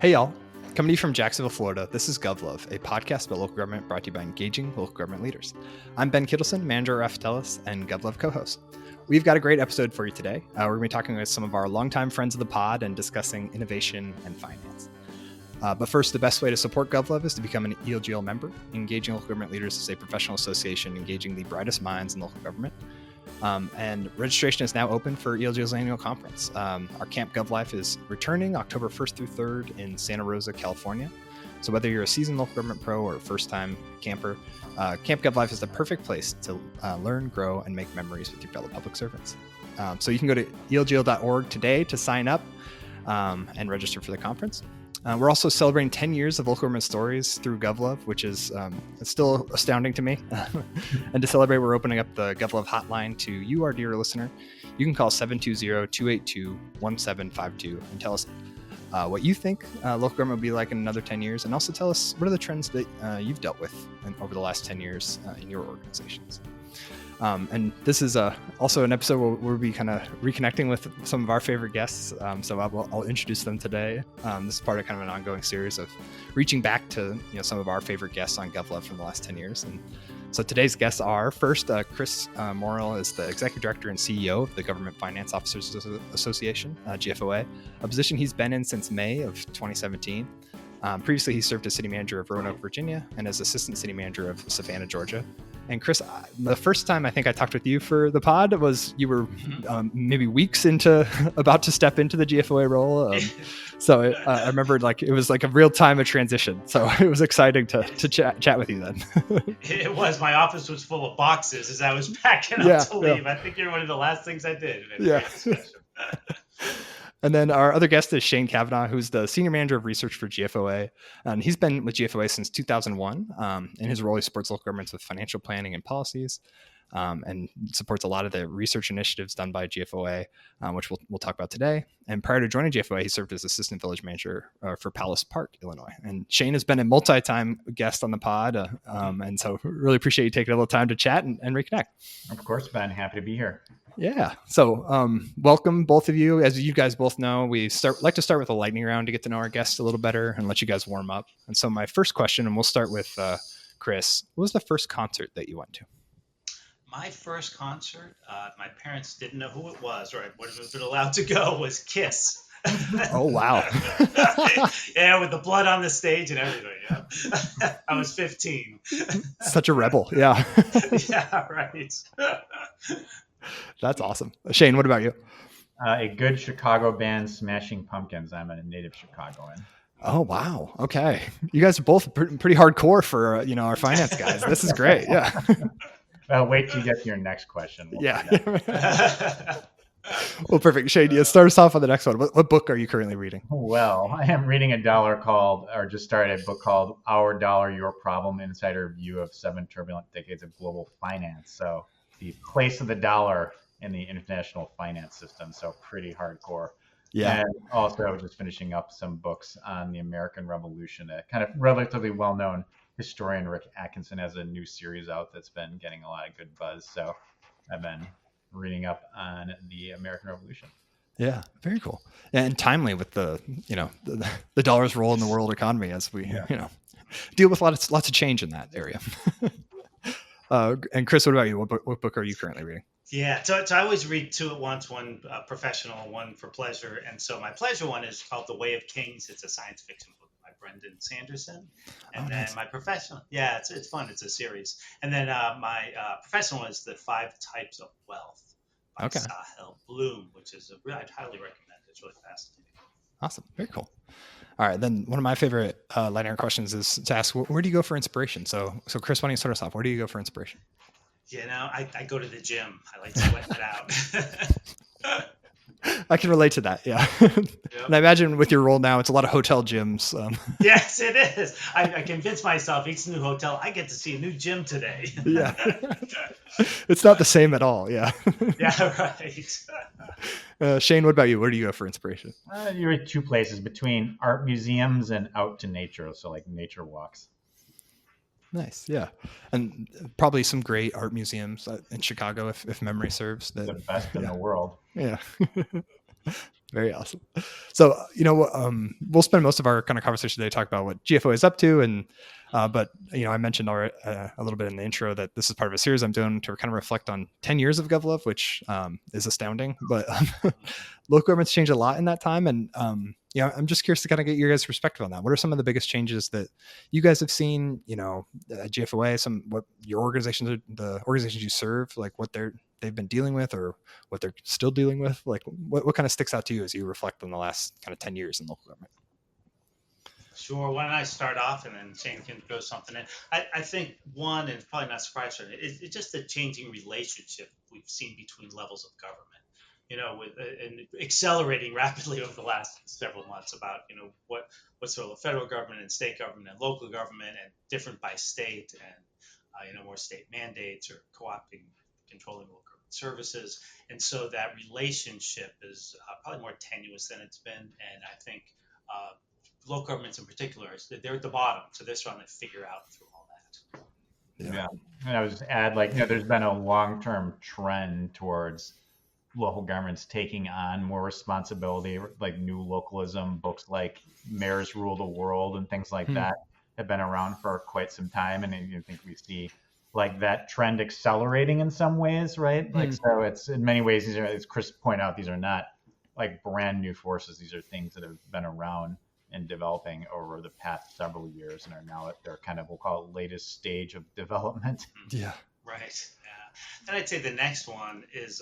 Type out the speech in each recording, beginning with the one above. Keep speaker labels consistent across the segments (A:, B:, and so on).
A: Hey y'all, coming to you from Jacksonville, Florida, this is GovLove, a podcast about local government brought to you by engaging local government leaders. I'm Ben Kittelson, manager of Kittelson and GovLove co-host. We've got a great episode for you today. We're going to be talking with some of our longtime friends of the pod and discussing innovation and finance. But first, the best way to support GovLove is to become an ELGL member. Engaging Local Government Leaders is a professional association engaging the brightest minds in local government. And registration is now open for ELGL's annual conference. Our Camp GovLife is returning October 1st through 3rd in Santa Rosa, California. So whether you're a seasoned local government pro or a first-time camper, Camp GovLife is the perfect place to learn, grow, and make memories with your fellow public servants. So you can go to elgl.org today to sign up and register for the conference. We're also celebrating 10 years of local government stories through GovLove, which is it's still astounding to me. And to celebrate, we're opening up the GovLove hotline to you, our dear listener. You can call 720-282-1752 and tell us what you think local government will be like in another 10 years. And also tell us what are the trends that you've dealt with over the last 10 years in your organizations. And this is also an episode where we'll be kind of reconnecting with some of our favorite guests. So I'll introduce them today. This is part of kind of an ongoing series of reaching back to some of our favorite guests on GovLove from the last 10 years. And so today's guests are first, Chris Morrill is the Executive Director and CEO of the Government Finance Officers Association, GFOA, a position he's been in since May of 2017. Previously, he served as City Manager of Roanoke, Virginia, and as Assistant City Manager of Savannah, Georgia. And Chris, the first time I think I talked with you for the pod was you were maybe weeks about to step into the GFOA role. So I remember it was like a real time of transition. So it was exciting to chat with you then.
B: It was. My office was full of boxes as I was packing up to leave. I think you're one of the last things I did.
A: And then our other guest is Shayne Kavanagh, who's the Senior Manager of Research for GFOA. And he's been with GFOA since 2001. In his role, he supports local governments with financial planning and policies, and supports a lot of the research initiatives done by GFOA, which we'll talk about today. And prior to joining GFOA, he served as Assistant Village Manager for Palace Park, Illinois. And Shayne has been a multi-time guest on the pod, and so really appreciate you taking a little time to chat and reconnect.
C: Of course, Ben. Happy to be here.
A: Yeah. So welcome, both of you. As you guys both know, we like to start with a lightning round to get to know our guests a little better and let you guys warm up. And so my first question, and we'll start with Chris, what was the first concert that you went to?
B: My first concert, my parents didn't know who it was, or I wasn't allowed to go, was Kiss.
A: Oh, wow.
B: Yeah, with the blood on the stage and everything. Yeah. I was 15.
A: Such a rebel. Yeah.
B: Yeah, right.
A: That's awesome. Shayne, what about you?
C: A good Chicago band, Smashing Pumpkins. I'm a native Chicagoan.
A: Oh, wow. Okay. You guys are both pretty hardcore for, our finance guys. This is great. Yeah.
C: Wait till you get to your next question.
A: Yeah. Well, perfect. Shayne, start us off on the next one. What book are you currently reading?
C: Well, I am reading just started a book called Our Dollar, Your Problem, Insider View of 7 Turbulent Decades of Global Finance. So the place of the dollar in the international finance system. So pretty hardcore. Yeah. And also just finishing up some books on the American Revolution. A kind of relatively well-known historian, Rick Atkinson, has a new series out that's been getting a lot of good buzz. So I've been reading up on the American Revolution.
A: Yeah, very cool. And timely with the dollar's role in the world economy as we, deal with lots of change in that area. And Chris, what about you? What book are you currently reading?
B: Yeah, so I always read two at once, one professional, one for pleasure. And so my pleasure one is called The Way of Kings. It's a science fiction book by Brendan Sanderson. And then my professional, it's fun. It's a series. And then my professional one is The 5 Types of Wealth by Sahel Bloom, which is I'd highly recommend. It's really fascinating.
A: Awesome. Very cool. All right. Then one of my favorite lightning questions is to ask, where do you go for inspiration? So Chris, why don't you start us off? Where do you go for inspiration?
B: I go to the gym. I like sweating it out.
A: I can relate to that. Yeah. Yep. And I imagine with your role now, it's a lot of hotel gyms.
B: Yes, it is. I convince myself each new hotel, I get to see a new gym today.
A: Yeah. It's not the same at all. Yeah.
B: Yeah, right.
A: Shayne, what about you? Where do you go for inspiration?
C: You're at 2 places, between art museums and out to nature. So like nature walks.
A: Nice. Yeah. And probably some great art museums in Chicago, if memory serves.
C: The best in the world.
A: Yeah. Very awesome. So, we'll spend most of our kind of conversation today talking about what GFOA is up to. And, but, I mentioned already, a little bit in the intro that this is part of a series I'm doing to kind of reflect on 10 years of GovLove, which is astounding. But local government's changed a lot in that time. And, I'm just curious to kind of get your guys' perspective on that. What are some of the biggest changes that you guys have seen, GFOA, what your organizations, the organizations you serve, like what they've been dealing with or what they're still dealing with? Like what kind of sticks out to you as you reflect on the last kind of 10 years in local government?
B: Sure. Why don't I start off and then Shane can throw something in? I think one, and probably not surprising, it's just the changing relationship we've seen between levels of government. With and accelerating rapidly over the last several months about what's sort of federal government and state government and local government and different by state and more state mandates or co-opting controlling local government services, and so that relationship is probably more tenuous than it's been, and I think. Local governments in particular, they're at the bottom, so they're trying to figure out through all that.
C: Yeah. And I would just add, there's been a long-term trend towards local governments taking on more responsibility, like new localism, books like Mayors Rule the World and things like that have been around for quite some time. And I think we see like that trend accelerating in some ways, right? So it's in many ways, these are, as Chris pointed out, these are not like brand new forces. These are things that have been around and developing over the past several years and are now at their kind of, we'll call it, latest stage of development.
A: Yeah.
B: Right. Yeah. And I'd say the next one is,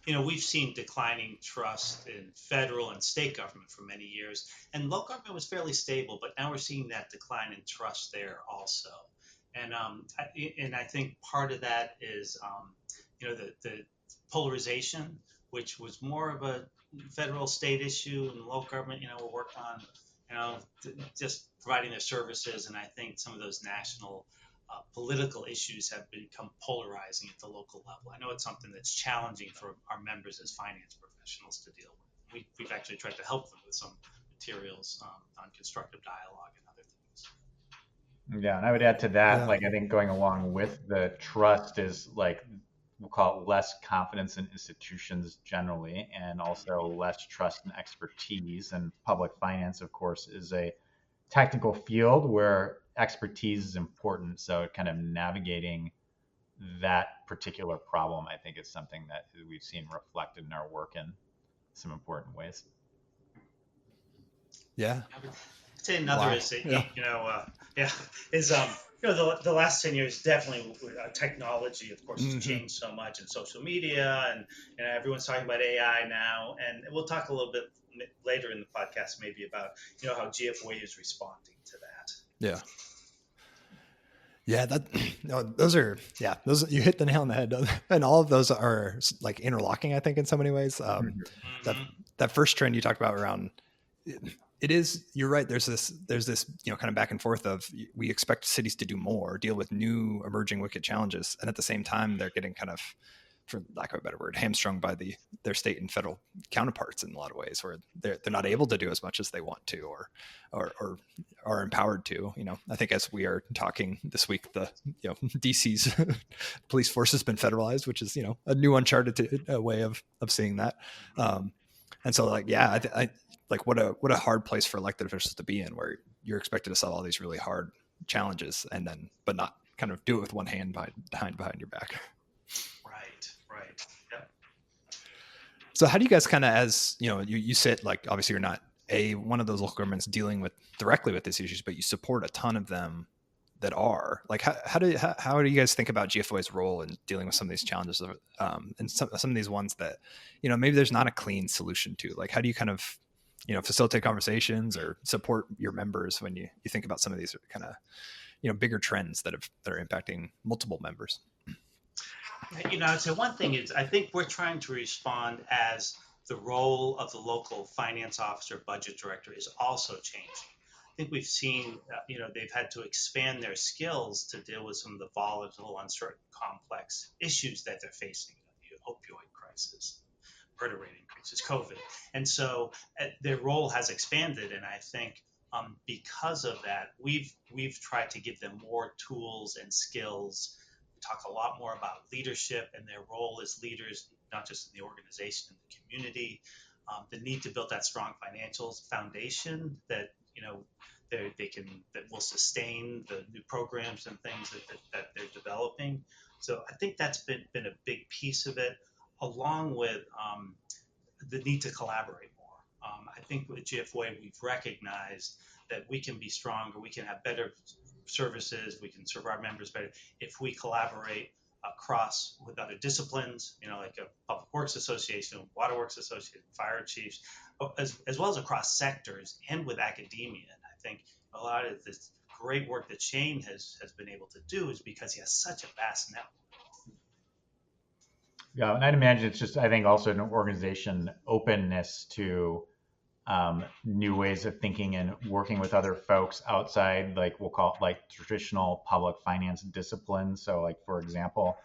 B: we've seen declining trust in federal and state government for many years, and local government was fairly stable, but now we're seeing that decline in trust there also. And I think part of that is, the polarization, which was more of a federal state issue, and local government, will work on, just providing their services. And I think some of those national political issues have become polarizing at the local level. I know it's something that's challenging for our members as finance professionals to deal with. We've actually tried to help them with some materials on constructive dialogue and other things.
C: Yeah, and I would add to that, I think going along with the trust is we'll call it less confidence in institutions generally, and also less trust in expertise. And public finance, of course, is a technical field where expertise is important. So kind of navigating that particular problem, I think, is something that we've seen reflected in our work in some important ways.
A: Yeah.
B: I'd say another is that, is the last 10 years definitely technology, of course, has changed so much, and social media, and everyone's talking about AI now, and we'll talk a little bit later in the podcast maybe about how GFOA is responding to that.
A: Yeah. Yeah, those you hit the nail on the head, and all of those are like interlocking, I think, in so many ways. That first trend you talked about around it is, you're right. There's this kind of back and forth of, we expect cities to do more, deal with new emerging wicked challenges, and at the same time they're getting kind of, for lack of a better word, hamstrung by their state and federal counterparts in a lot of ways, where they're not able to do as much as they want to, or are empowered to. I think as we are talking this week, the DC's police force has been federalized, which is a new uncharted way of seeing that. And so I like what a hard place for elected officials to be in, where you're expected to solve all these really hard challenges but not kind of do it with one hand behind your back.
B: Right. Yep.
A: So how do you guys kind of, as you sit, like, obviously you're not one of those local governments dealing directly with these issues, but you support a ton of them that are, like, how do you guys think about GFOA's role in dealing with some of these challenges, and some of these ones that maybe there's not a clean solution to? Like, how do you kind of facilitate conversations or support your members when you think about some of these kind of bigger trends that are impacting multiple members?
B: So one thing is, I think we're trying to respond as the role of the local finance officer, budget director is also changing. I think we've seen, they've had to expand their skills to deal with some of the volatile, uncertain, complex issues that they're facing, the opioid crisis, murder rate increases, COVID. And so their role has expanded. And I think because of that, we've tried to give them more tools and skills. We talk a lot more about leadership and their role as leaders, not just in the organization, in the community. the need to build that strong financials foundation that that will sustain the new programs and things that they're developing. So I think that's been a big piece of it, along with the need to collaborate more. I think with GFOA, we've recognized that we can be stronger, we can have better services, we can serve our members better if we collaborate across with other disciplines, like a public works association, waterworks association, fire chiefs, as well as across sectors and with academia. And I think a lot of this great work that Shayne has been able to do is because he has such a vast network.
C: Yeah, and I'd imagine it's just, I think, also an organization openness to new ways of thinking and working with other folks outside, like we'll call it like traditional public finance disciplines. So, like, for example,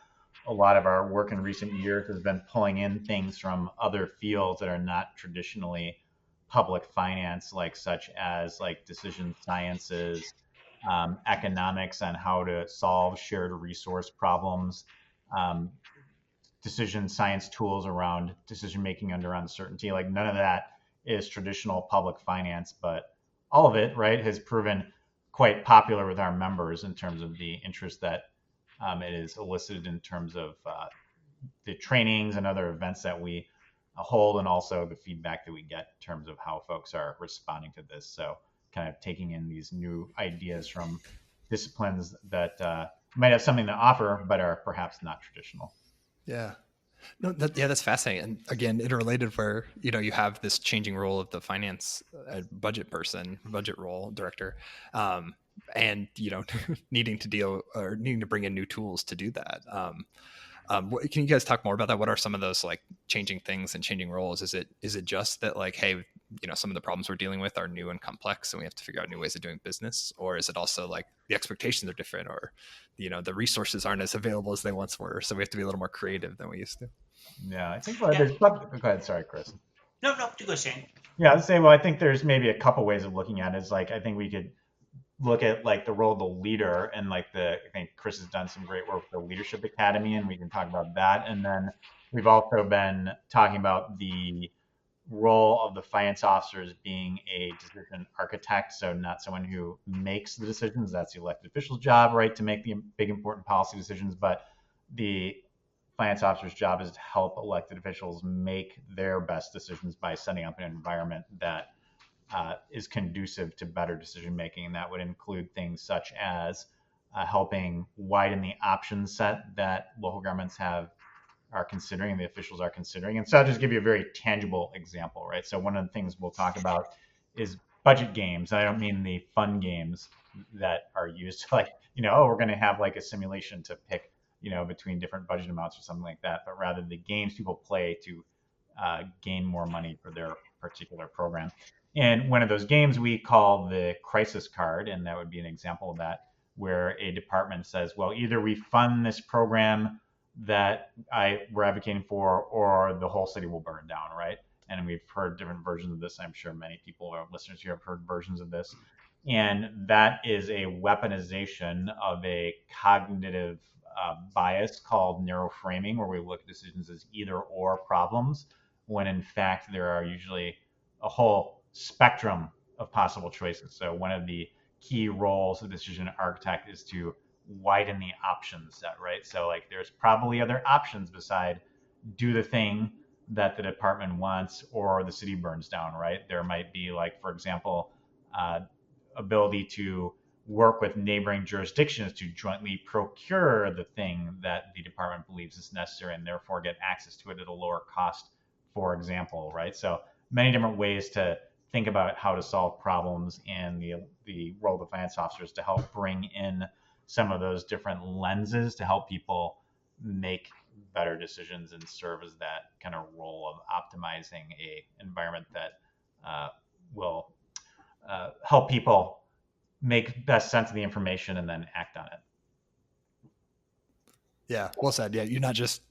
C: a lot of our work in recent years has been pulling in things from other fields that are not traditionally public finance, like such as like decision sciences, economics on how to solve shared resource problems, um, decision science tools around decision making under uncertainty. Like, none of that is traditional public finance, but all of it, right, has proven quite popular with our members in terms of the interest that it is elicited in terms of the trainings and other events that we hold, and also the feedback that we get in terms of how folks are responding to this. So kind of taking in these new ideas from disciplines that might have something to offer, but are perhaps not traditional.
A: Yeah. No, that's fascinating. And again, interrelated where, you have this changing role of the finance budget role director, and, needing to bring in new tools to do that. Can you guys talk more about that? What are some of those like changing things and changing roles? Is it just that like, hey, some of the problems we're dealing with are new and complex and we have to figure out new ways of doing business? Or is it also like the expectations are different, or, the resources aren't as available as they once were, so we have to be a little more creative than we used to?
C: Yeah, I think
B: Yeah.
C: go ahead. Sorry, Chris.
B: No, you go, Shayne.
C: Yeah, I'd say, well, I think there's maybe a couple ways of looking at it. Is like, I think we could look at like the role of the leader, and like I think Chris has done some great work with the Leadership Academy, and we can talk about that. And then we've also been talking about the role of the finance officers being a decision architect. So not someone who makes the decisions, that's the elected official's job, right, to make the big important policy decisions, but the finance officer's job is to help elected officials make their best decisions by setting up an environment that is conducive to better decision making. And that would include things such as helping widen the option set that local governments are considering, the officials are considering. And so I'll just give you a very tangible example, right? So one of the things we'll talk about is budget games. I don't mean the fun games that are used to, like, we're going to have like a simulation to pick, between different budget amounts or something like that, but rather the games people play to gain more money for their particular program. And one of those games we call the crisis card, and that would be an example of that, where a department says, well, either we fund this program that we're advocating for, or the whole city will burn down, right? And we've heard different versions of this. I'm sure many people or listeners here have heard versions of this. And that is a weaponization of a cognitive bias called narrow framing, where we look at decisions as either or problems, when in fact there are usually a whole spectrum of possible choices. So one of the key roles of the decision architect is to widen the option set, right? So like, there's probably other options beside do the thing that the department wants or the city burns down, right? There might be, like, for example, ability to work with neighboring jurisdictions to jointly procure the thing that the department believes is necessary and therefore get access to it at a lower cost, for example, right? So many different ways to think about how to solve problems, and the role of the finance officers to help bring in some of those different lenses to help people make better decisions and serve as that kind of role of optimizing a environment that will help people make best sense of the information and then act on it.
A: Yeah, well said. Yeah, you're not just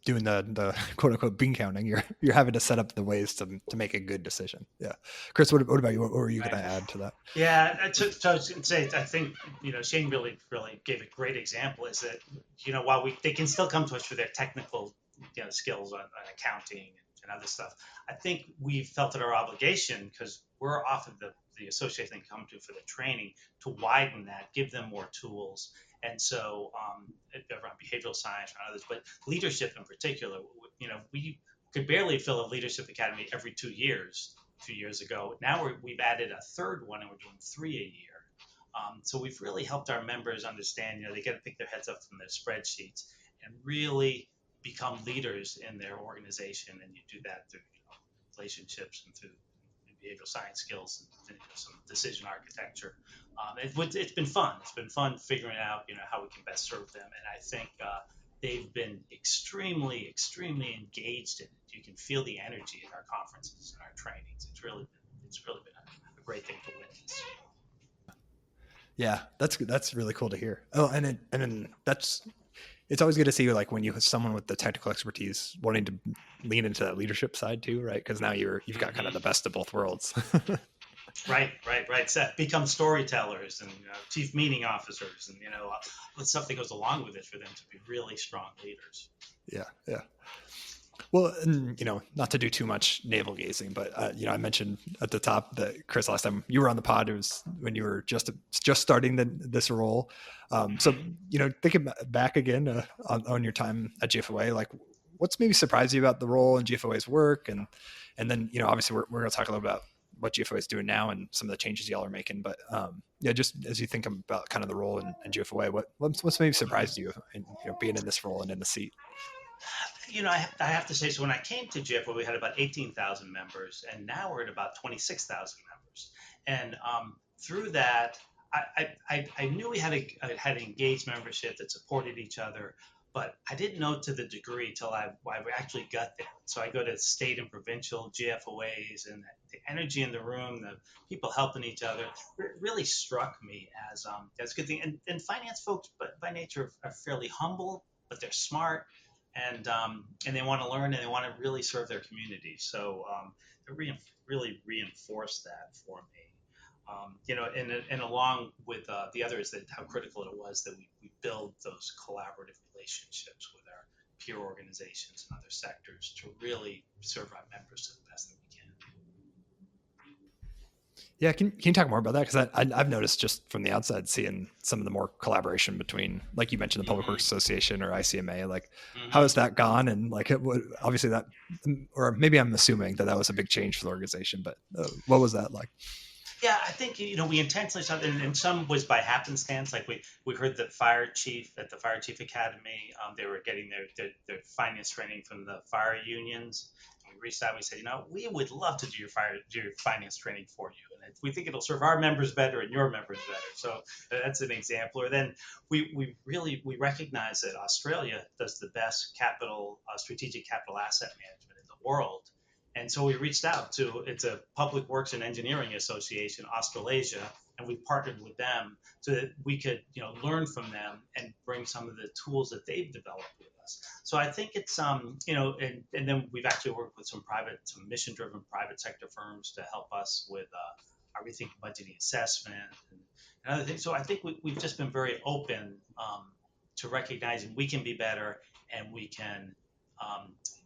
A: doing the quote unquote bean counting. You're having to set up the ways to make a good decision. Yeah, Chris, what about you? What were you going to add to that?
B: Yeah, so I was going to say, I think Shayne really gave a great example. Is that while they can still come to us for their technical skills on accounting and other stuff. I think we felt it our obligation, because we're often the association they come to for the training, to widen that, give them more tools. And so around behavioral science and others, but leadership in particular, we could barely fill a leadership academy every 2 years. 2 years ago. Now we've added a third one, and we're doing 3 a year. So we've really helped our members understand, they got to pick their heads up from their spreadsheets and really become leaders in their organization. And you do that through relationships and through behavioral science skills and some decision architecture. It's been fun. It's been fun figuring out, how we can best serve them. And I think they've been extremely, extremely engaged in it. You can feel the energy in our conferences and our trainings. It's really been a great thing to witness.
A: Yeah, that's really cool to hear. Oh, and then it's always good to see, like, when you have someone with the technical expertise wanting to lean into that leadership side too, right? Because now you've got kind of the best of both worlds.
B: Right. So become storytellers and chief meeting officers, and stuff that goes along with it for them to be really strong leaders.
A: Yeah. Well, and, not to do too much navel gazing, but I mentioned at the top that, Chris, last time you were on the pod, it was when you were just starting this role. So thinking back again on your time at GFOA, like, what's maybe surprised you about the role and GFOA's work, and then obviously we're going to talk a little about what GFOA is doing now and some of the changes y'all are making. But just as you think about kind of the role in GFOA, what's maybe surprised you in being in this role and in the seat?
B: I have to say, so when I came to GFOA, we had about 18,000 members, and now we're at about 26,000 members. And through that, I knew we had an engaged membership that supported each other, but I didn't know to the degree till I actually got there. So I go to state and provincial GFOAs, and the energy in the room, the people helping each other, really struck me as a good thing. And finance folks, but by nature, are fairly humble, but they're smart. And they want to learn, and they want to really serve their community. So they really reinforced that for me. And along with the others, that how critical it was that we build those collaborative relationships with our peer organizations and other sectors to really serve our members to the best that we can.
A: Yeah, can you talk more about that? Because I've noticed just from the outside, seeing some of the more collaboration between, like you mentioned, the Public Works Association or ICMA. Like, how has that gone? And like, obviously that, or maybe I'm assuming that was a big change for the organization. But what was that like?
B: Yeah, I think we intentionally started, and some was by happenstance. Like we heard that fire chief at the Fire Chief Academy, they were getting their finance training from the fire unions. And we reached out and we said, we would love to do your finance training for you, and we think it'll serve our members better and your members better. So that's an example. Or then we recognize that Australia does the best strategic capital asset management in the world. And so we reached out to, it's a Public Works and Engineering Association, Australasia, and we partnered with them so that we could, learn from them and bring some of the tools that they've developed with us. So I think it's, and then we've actually worked with some mission-driven private sector firms to help us with our rethink budgeting assessment and other things. So I think we've just been very open to recognizing we can be better, and we can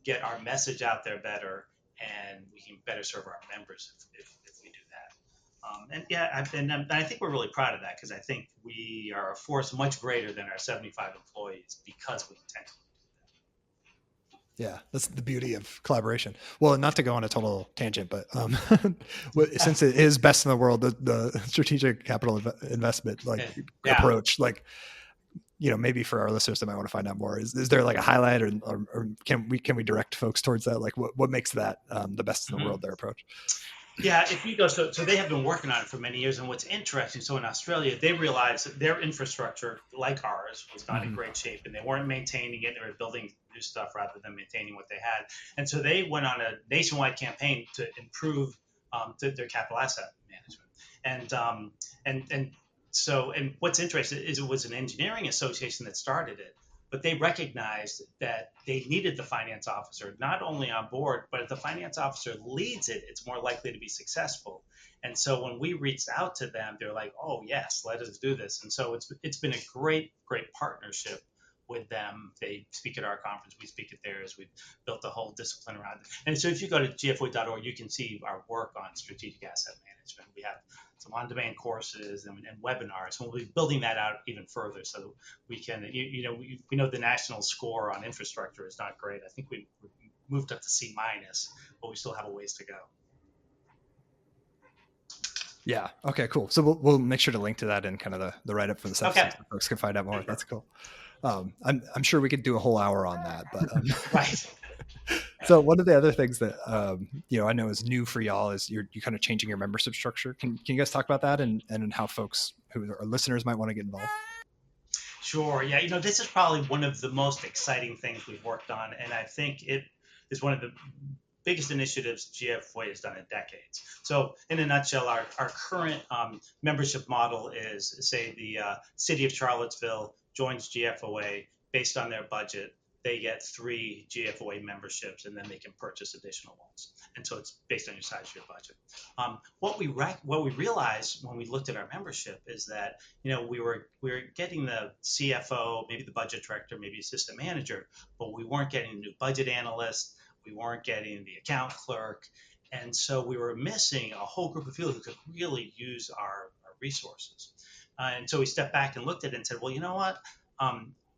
B: get our message out there better, and we can better serve our members if we do that. And I think we're really proud of that, because I think we are a force much greater than our 75 employees because we intentionally do
A: that. Yeah, that's the beauty of collaboration. Well, not to go on a total tangent, but since it is best in the world, the strategic capital investment approach, like, maybe for our listeners that might want to find out more, is there like a highlight, or can we direct folks towards that? Like, what makes that the best in the world, their approach?
B: Yeah, if you go, so they have been working on it for many years. And what's interesting, so in Australia, they realized that their infrastructure, like ours, was not in great shape, and they weren't maintaining it. They were building new stuff rather than maintaining what they had. And so they went on a nationwide campaign to improve their capital asset management. And what's interesting is it was an engineering association that started it, but they recognized that they needed the finance officer not only on board, but if the finance officer leads it, it's more likely to be successful. And so when we reached out to them, they're like, "Oh yes, let us do this." And so it's been a great partnership with them. They speak at our conference, we speak at theirs. We've built a whole discipline around it. And so if you go to gfoa.org, you can see our work on strategic asset management. We have some on-demand courses and webinars. We'll be building that out even further so we can, we know the national score on infrastructure is not great. I think we moved up to C-, but we still have a ways to go.
A: Yeah. Okay, cool. So we'll make sure to link to that in kind of the write-up for this episode so folks can find out more. That's cool. I'm sure we could do a whole hour on that, but
B: right.
A: So one of the other things that I know is new for y'all is you're kind of changing your membership structure. Can you guys talk about that and how folks who are listeners might want to get involved?
B: Sure. Yeah. This is probably one of the most exciting things we've worked on, and I think it is one of the biggest initiatives GFOA has done in decades. So in a nutshell, our current membership model is, say, the city of Charlottesville joins GFOA based on their budget. They get 3 GFOA memberships, and then they can purchase additional ones. And so it's based on your size of your budget. What we realized when we looked at our membership is that we were getting the CFO, maybe the budget director, maybe assistant manager, but we weren't getting a new budget analyst. We weren't getting the account clerk. And so we were missing a whole group of people who could really use our resources. And so we stepped back and looked at it and said, well, you know what?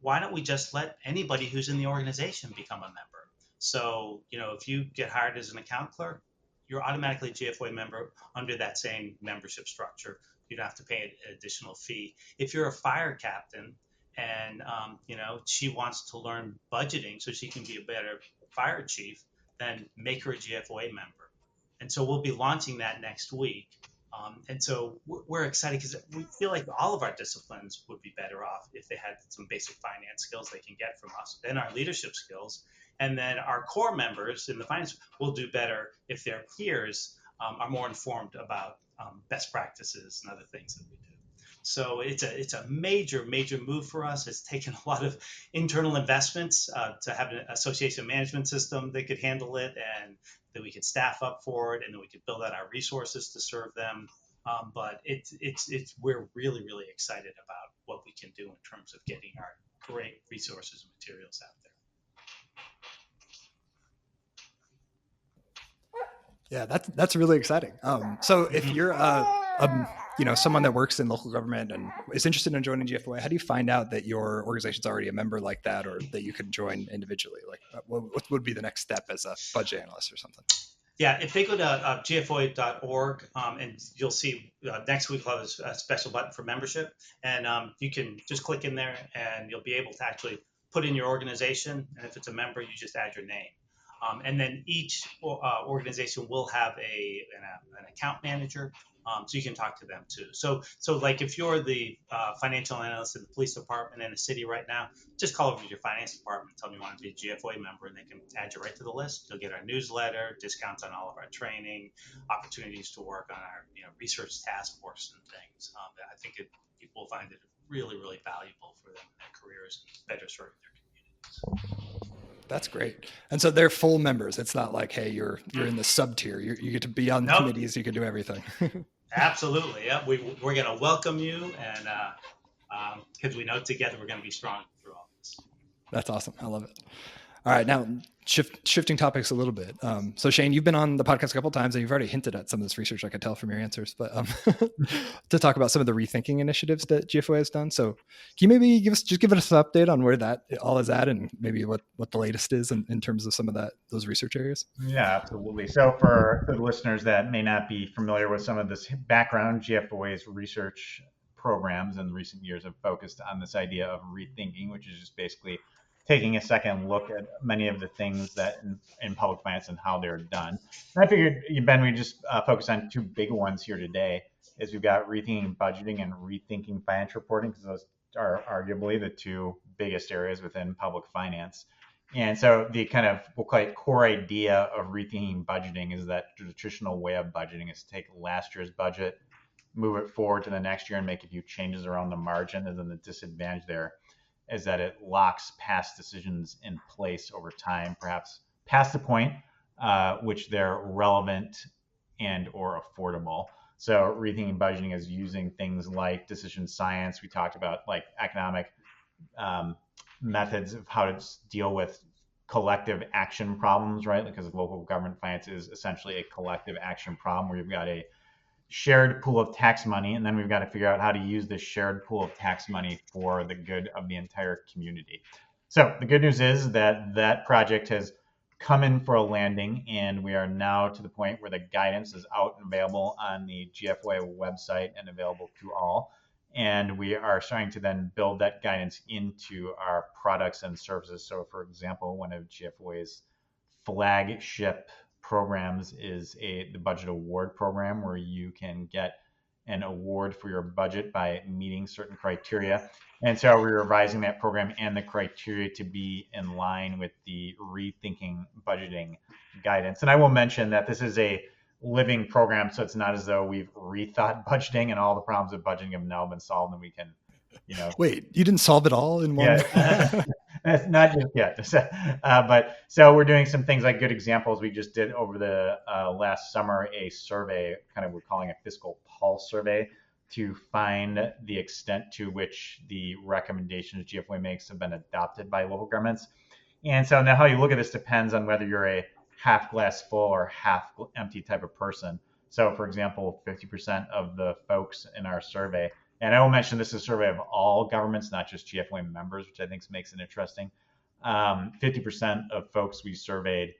B: Why don't we just let anybody who's in the organization become a member? So, if you get hired as an account clerk, you're automatically a GFOA member under that same membership structure. You don't have to pay an additional fee. If you're a fire captain and, she wants to learn budgeting so she can be a better fire chief, then make her a GFOA member. And so we'll be launching that next week. And so we're excited because we feel like all of our disciplines would be better off if they had some basic finance skills they can get from us, then our leadership skills. And then our core members in the finance will do better if their peers are more informed about best practices and other things that we do. So it's a major move for us. It's taken a lot of internal investments to have an association management system that could handle it, and that we could staff up for it, and then we could build out our resources to serve them. But we're really excited about what we can do in terms of getting our great resources and materials out there.
A: Yeah, that's really exciting. So if you're someone that works in local government and is interested in joining GFOA, how do you find out that your organization's already a member like that, or that you could join individually? Like, what would be the next step as a budget analyst or something?
B: Yeah, if they go to gfoa.org, and you'll see next week we'll have a special button for membership, and you can just click in there and you'll be able to actually put in your organization, and if it's a member, you just add your name. And then each organization will have an account manager, so you can talk to them too. So like if you're the financial analyst in the police department in a city right now, just call over to your finance department and tell them you want to be a GFOA member, and they can add you right to the list. You'll get our newsletter, discounts on all of our training, opportunities to work on our research task force and things. I think people find it really valuable for them in their careers and better serving their communities.
A: That's great. And so they're full members. It's not like, hey, you're in the sub tier. You get to be on committees. You can do everything.
B: Absolutely. Yeah. We're going to welcome you, and because we know together we're going to be strong through all this.
A: That's awesome. I love it. All right. Now, shifting topics a little bit. So Shayne, you've been on the podcast a couple of times, and you've already hinted at some of this research. I could tell from your answers, but to talk about some of the rethinking initiatives that GFOA has done. So can you maybe give us an update on where that all is at, and maybe what the latest is in terms of some of those research areas?
C: Yeah, absolutely. So for the listeners that may not be familiar with some of this background, GFOA's research programs in recent years have focused on this idea of rethinking, which is just basically taking a second look at many of the things that in public finance and how they're done. And I figured, Ben, we just focus on 2 big ones here today. Is we've got rethinking budgeting and rethinking financial reporting, because those are arguably the 2 biggest areas within public finance. And so the kind of, we'll call it core idea of rethinking budgeting is that the traditional way of budgeting is to take last year's budget, move it forward to the next year and make a few changes around the margin. And then the disadvantage there is that it locks past decisions in place over time, perhaps past the point which they're relevant and or affordable. So rethinking budgeting is using things like decision science. We talked about like economic methods of how to deal with collective action problems, right? Because local government finance is essentially a collective action problem where you've got a shared pool of tax money, and then we've got to figure out how to use this shared pool of tax money for the good of the entire community. So the good news is that that project has come in for a landing, and we are now to the point where the guidance is out and available on the GFOA website and available to all. And we are starting to then build that guidance into our products and services. So, for example, one of GFOA's flagship programs is the budget award program, where you can get an award for your budget by meeting certain criteria. And so we're revising that program and the criteria to be in line with the rethinking budgeting guidance. And I will mention that this is a living program, so it's not as though we've rethought budgeting and all the problems of budgeting have now been solved and we can,
A: Wait, you didn't solve it all in one?
C: Yeah. That's not just yet. But so we're doing some things like good examples. We just did over the last summer a survey, kind of we're calling a fiscal pulse survey, to find the extent to which the recommendations GFOA makes have been adopted by local governments. And so now how you look at this depends on whether you're a half glass full or half empty type of person. So, for example, 50% of the folks in our survey, and I will mention this is a survey of all governments, not just GFOA members, which I think makes it interesting. 50% of folks we surveyed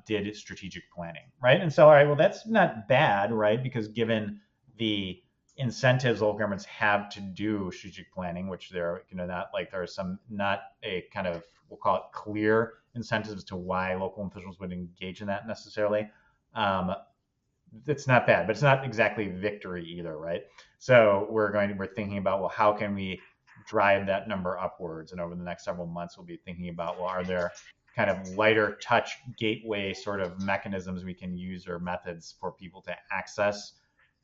C: did strategic planning, right? And so, all right, well, that's not bad, right? Because given the incentives local governments have to do strategic planning, which there, not like there are some, not a kind of, we'll call it clear incentives as to why local officials would engage in that necessarily. It's not bad, but it's not exactly victory either, right? So we're thinking about, well, how can we drive that number upwards? And over the next several months, we'll be thinking about, well, are there kind of lighter touch gateway sort of mechanisms we can use or methods for people to access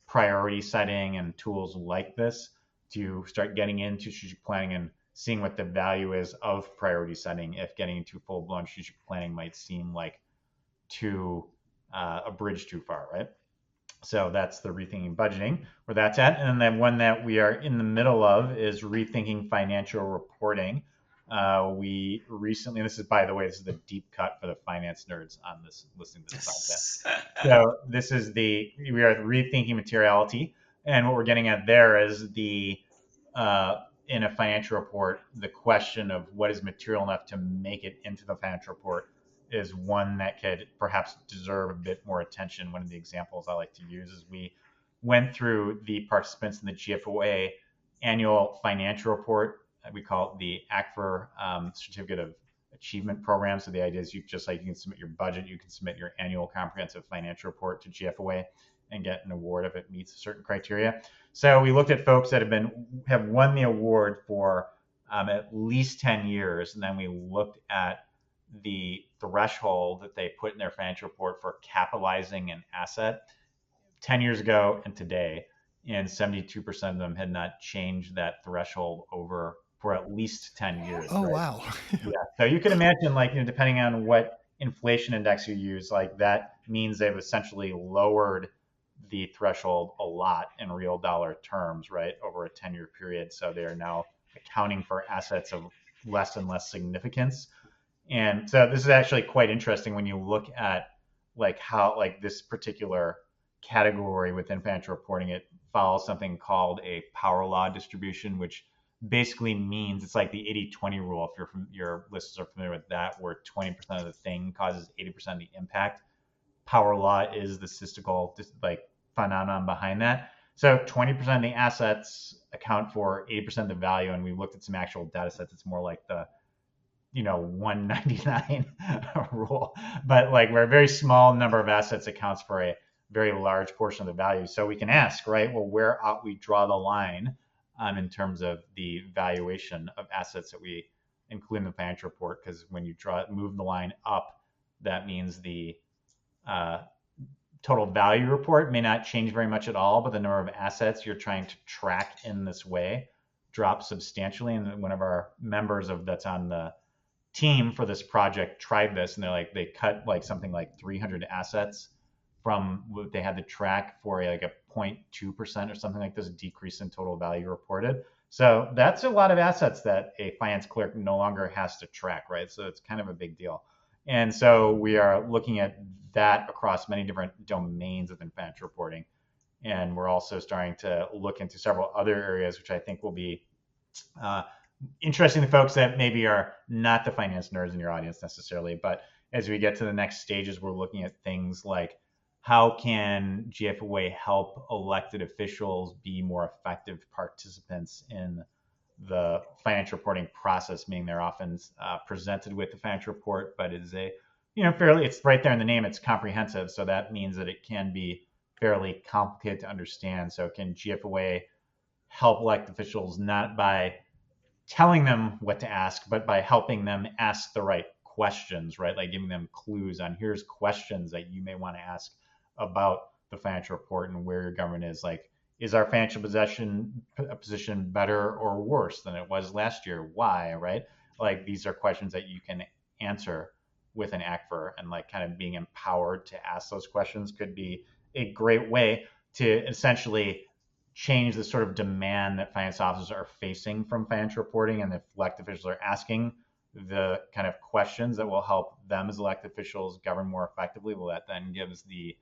C: priority setting and tools like this to start getting into strategic planning and seeing what the value is of priority setting, if getting into full-blown strategic planning might seem like a bridge too far, right? So that's the rethinking budgeting, where that's at. And then one that we are in the middle of is rethinking financial reporting. We recently, and this is, by the way, this is the deep cut for the finance nerds on this, listening to this podcast. So this is we are rethinking materiality. And what we're getting at there is in a financial report, the question of what is material enough to make it into the financial report is one that could perhaps deserve a bit more attention. One of the examples I like to use is we went through the participants in the GFOA annual financial report. We call it the ACFR Certificate of Achievement Program. So the idea is you can submit your budget, you can submit your annual comprehensive financial report to GFOA and get an award if it meets certain criteria. So we looked at folks that have won the award for at least 10 years, and then we looked at the threshold that they put in their financial report for capitalizing an asset 10 years ago and today, and 72% of them had not changed that threshold over for at least 10 years.
A: Oh,
C: right?
A: wow.
C: Yeah. So you can imagine, depending on what inflation index you use, that means they've essentially lowered the threshold a lot in real dollar terms, right, over a 10-year period. So they are now accounting for assets of less and less significance. And so this is actually quite interesting when you look at how this particular category within financial reporting, it follows something called a power law distribution, which basically means it's like the 80-20 rule. If your listeners are familiar with that, where 20% of the thing causes 80% of the impact. Power law is the statistical phenomenon behind that. So 20% of the assets account for 80% of the value, and we looked at some actual data sets. It's more like the 199 rule, but where a very small number of assets accounts for a very large portion of the value. So we can ask, right, well, where ought we draw the line in terms of the valuation of assets that we include in the financial report? Because when you move the line up, that means the total value report may not change very much at all, but the number of assets you're trying to track in this way drops substantially. And one of our members that's on the team for this project tried this, and they cut something like 300 assets from what they had to track for a 0.2% or something like this decrease in total value reported. So that's a lot of assets that a finance clerk no longer has to track, right? So it's kind of a big deal. And so we are looking at that across many different domains within financial reporting. And we're also starting to look into several other areas, which I think will be interesting to folks that maybe are not the finance nerds in your audience necessarily. But as we get to the next stages, we're looking at things like how can GFOA help elected officials be more effective participants in the financial reporting process, meaning they're often presented with the financial report, but it is a, fairly, it's right there in the name, it's comprehensive. So that means that it can be fairly complicated to understand. So can GFOA help elected officials not by telling them what to ask, but by helping them ask the right questions, right? Like giving them clues on here's questions that you may want to ask about the financial report and where your government is. Like, is our financial position better or worse than it was last year? Why, right? Like these are questions that you can answer with an ACFR, and like kind of being empowered to ask those questions could be a great way to essentially change the sort of demand that finance officers are facing from financial reporting. And if elected officials are asking the kind of questions that will help them as elected officials govern more effectively, well, that then gives the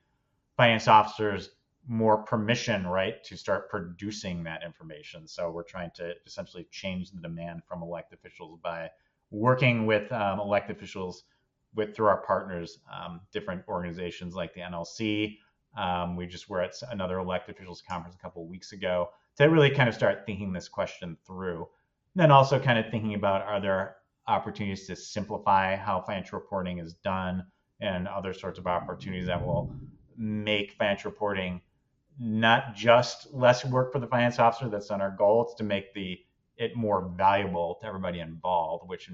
C: finance officers more permission, right, to start producing that information. So we're trying to essentially change the demand from elected officials by working with elected officials through our partners, different organizations like the NLC. We just were at another elected officials conference a couple of weeks ago to really kind of start thinking this question through. And then also kind of thinking about, are there opportunities to simplify how financial reporting is done, and other sorts of opportunities that will make financial reporting not just less work for the finance officer. That's not our goal. It's to make it more valuable to everybody involved, which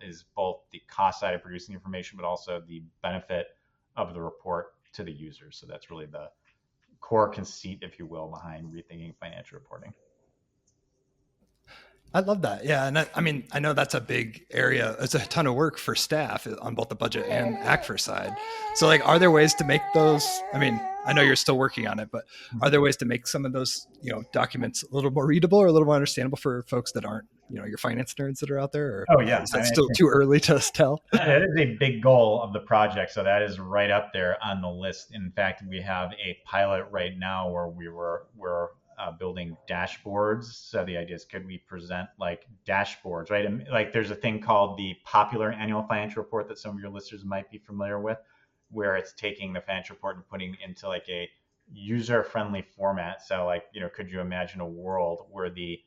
C: is both the cost side of producing information, but also the benefit of the report to the users. So that's really the core conceit, if you will, behind rethinking financial reporting.
A: I love that. Yeah. And I mean, I know that's a big area. It's a ton of work for staff on both the budget and ACFR side. So like, are there ways to make those, I mean, I know you're still working on it, but are there ways to make some of those, documents a little more readable or a little more understandable for folks that aren't, your finance nerds that are out there? Or,
C: oh yeah.
A: Is that still too early to tell?
C: That is a big goal of the project. So that is right up there on the list. In fact, we have a pilot right now where we're building dashboards. So the idea is, could we present like dashboards, right? And like there's a thing called the popular annual financial report that some of your listeners might be familiar with, where it's taking the financial report and putting it into like a user-friendly format. So like, could you imagine a world where the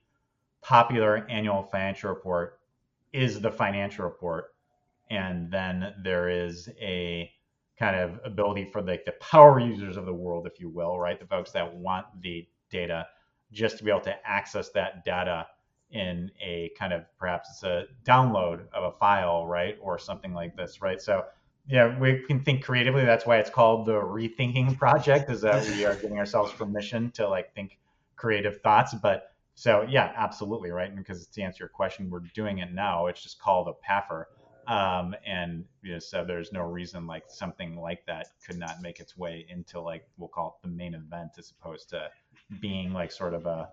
C: popular annual financial report is the financial report, and then there is a kind of ability for like the power users of the world, if you will, right? The folks that want the data, just to be able to access that data in a kind of, perhaps it's a download of a file, right? Or something like this, right? So yeah, we can think creatively. That's why it's called the Rethinking Project, is that we are giving ourselves permission to like think creative thoughts. But so yeah, absolutely, right? And because to answer your question, we're doing it now. It's just called a PAFR. And so there's no reason like something like that could not make its way into like, we'll call it the main event, as opposed to being like sort of a,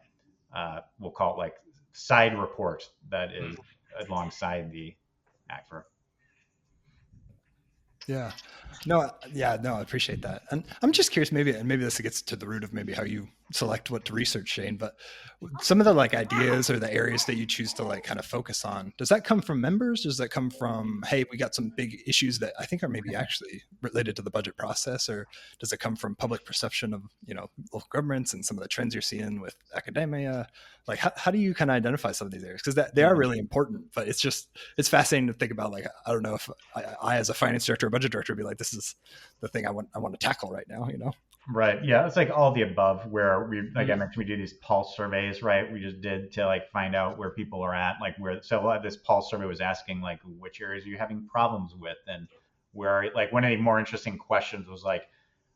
C: we'll call it like side report that is alongside the ACFR.
A: Yeah. No, I appreciate that. And I'm just curious, maybe this gets to the root of maybe how you select what to research, Shayne, but some of the like ideas or the areas that you choose to like kind of focus on, does that come from members? Does that come from, hey, we got some big issues that I think are maybe actually related to the budget process? Or does it come from public perception of, local governments and some of the trends you're seeing with academia? Like, how do you kind of identify some of these areas? Because they are really important, but it's fascinating to think about. Like, I don't know if I as a finance director or budget director would be like, this is the thing I want to tackle right now,
C: Right. Yeah. It's like all the above, where we, like I mentioned, we do these pulse surveys, right? We just did to like find out where people are at, like so this pulse survey was asking like, which areas are you having problems with? And where, like, one of the more interesting questions was like,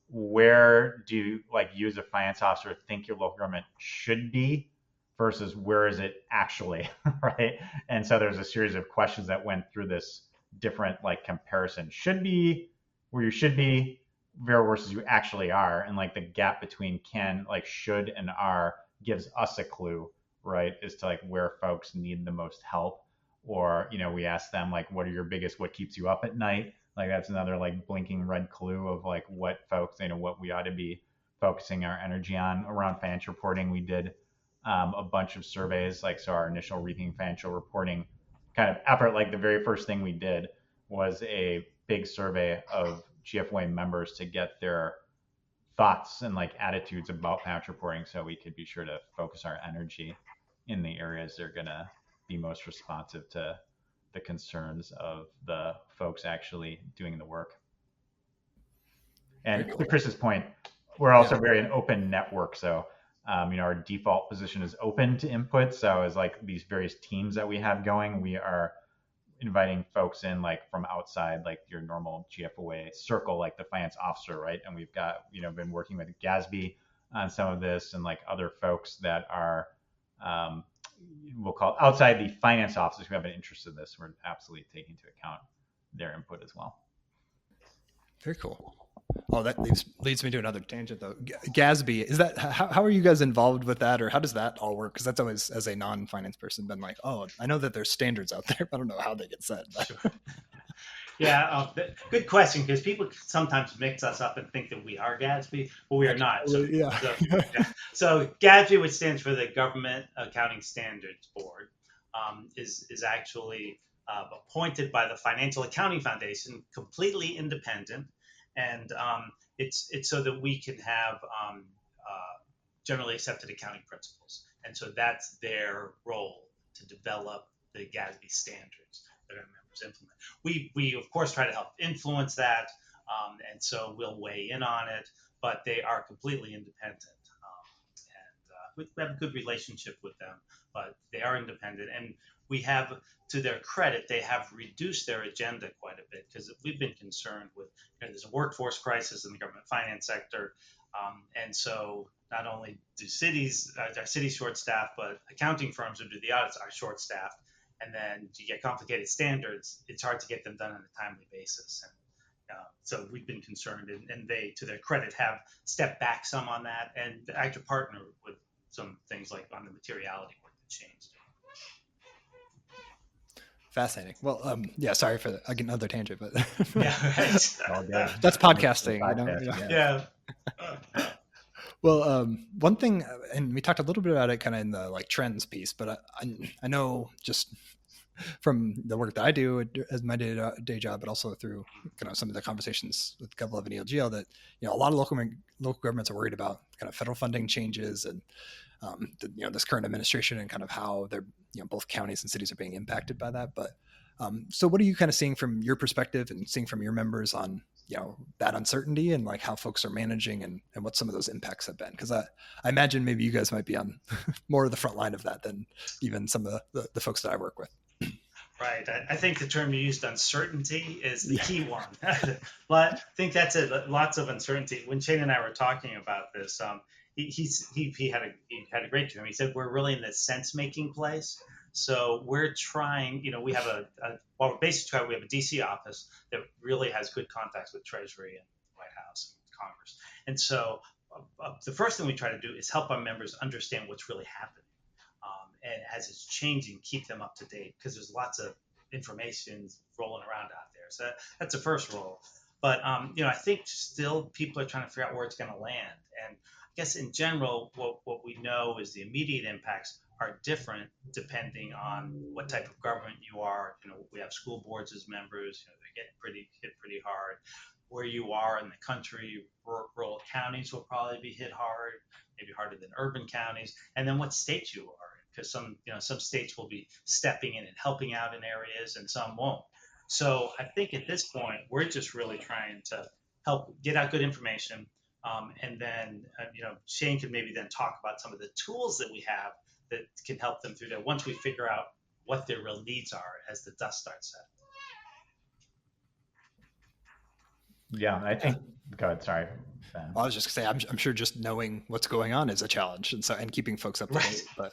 C: where do like you as a finance officer think your local government should be versus where is it actually, right? And so there's a series of questions that went through this different like comparison. Should be where you should be, where versus you actually are, and like the gap between can, like should and are gives us a clue, right, as to like where folks need the most help. Or we ask them like, what keeps you up at night? Like that's another like blinking red clue of like what folks, what we ought to be focusing our energy on. Around financial reporting, we did a bunch of surveys. Like, so our initial rethinking financial reporting kind of effort, like the very first thing we did was a big survey of GFOA members to get their thoughts and like attitudes about financial reporting, so we could be sure to focus our energy in the areas that are going to be most responsive to the concerns of the folks actually doing the work. And to Chris's point, we're also very an open network. So, our default position is open to input. So as like these various teams that we have going, we are inviting folks in like from outside, like your normal GFOA circle, like the finance officer, right? And we've got, been working with GASB on some of this, and like other folks that are, we'll call outside the finance officers who have an interest in this. We're absolutely taking into account their input as well.
A: Very cool. Oh, that leads me to another tangent though. GASB, is that, how are you guys involved with that, or how does that all work? Because that's always, as a non-finance person, been like, oh, I know that there's standards out there, but I don't know how they get set.
B: Sure. Yeah, good question, because people sometimes mix us up and think that we are GASB, but we are not. So, so GASB, which stands for the Government Accounting Standards Board, is actually appointed by the Financial Accounting Foundation, completely independent, and it's so that we can have generally accepted accounting principles, and so that's their role, to develop the GASB standards that our members implement. We of course try to help influence that, and so we'll weigh in on it, but they are completely independent, and we have a good relationship with them, but they are independent. And we have, to their credit, they have reduced their agenda quite a bit, because we've been concerned with, there's a workforce crisis in the government finance sector, and so not only do our cities short-staffed, but accounting firms who do the audits are short-staffed. And then you get complicated standards, it's hard to get them done on a timely basis. And so we've been concerned, and they, to their credit, have stepped back some on that, and actually partner with some things like on the materiality work that changed.
A: Fascinating. Well, sorry for another tangent, but
B: yeah, right.
A: That's podcasting.
B: Yeah.
A: Well, one thing, and we talked a little bit about it kind of in the like trends piece, but I know just from the work that I do as my day job, but also through kind of some of the conversations with GovLove and ELGL, that a lot of local governments are worried about kind of federal funding changes and this current administration, and kind of how they're both counties and cities are being impacted by that. But so what are you kind of seeing from your perspective and seeing from your members on that uncertainty, and like how folks are managing, and what some of those impacts have been? Because I imagine maybe you guys might be on more of the front line of that than even some of the folks that I work with.
B: Right. I think the term you used, uncertainty, is the key one. But I think that's it. Lots of uncertainty. When Shayne and I were talking about this, he had a great term. He said we're really in this sense-making place. So we're trying, we have we're basically, we have a DC office that really has good contacts with Treasury and White House and Congress. And so the first thing we try to do is help our members understand what's really happening. And as it's changing, keep them up to date, because there's lots of information rolling around out there. So that's the first role. But, I think still people are trying to figure out where it's going to land. And I guess in general, what we know is the immediate impacts are different depending on what type of government you are. We have school boards as members, they get hit pretty hard. Where you are in the country, rural counties will probably be hit hard, maybe harder than urban counties. And then what state you are in, because some states will be stepping in and helping out in areas, and some won't. So I think at this point, we're just really trying to help get out good information. And then, Shayne can maybe then talk about some of the tools that we have that can help them through that once we figure out what their real needs are as the dust starts settling.
C: Yeah, I think, go ahead, sorry.
A: Well, I was just gonna say, I'm sure just knowing what's going on is a challenge, and keeping folks up to date. But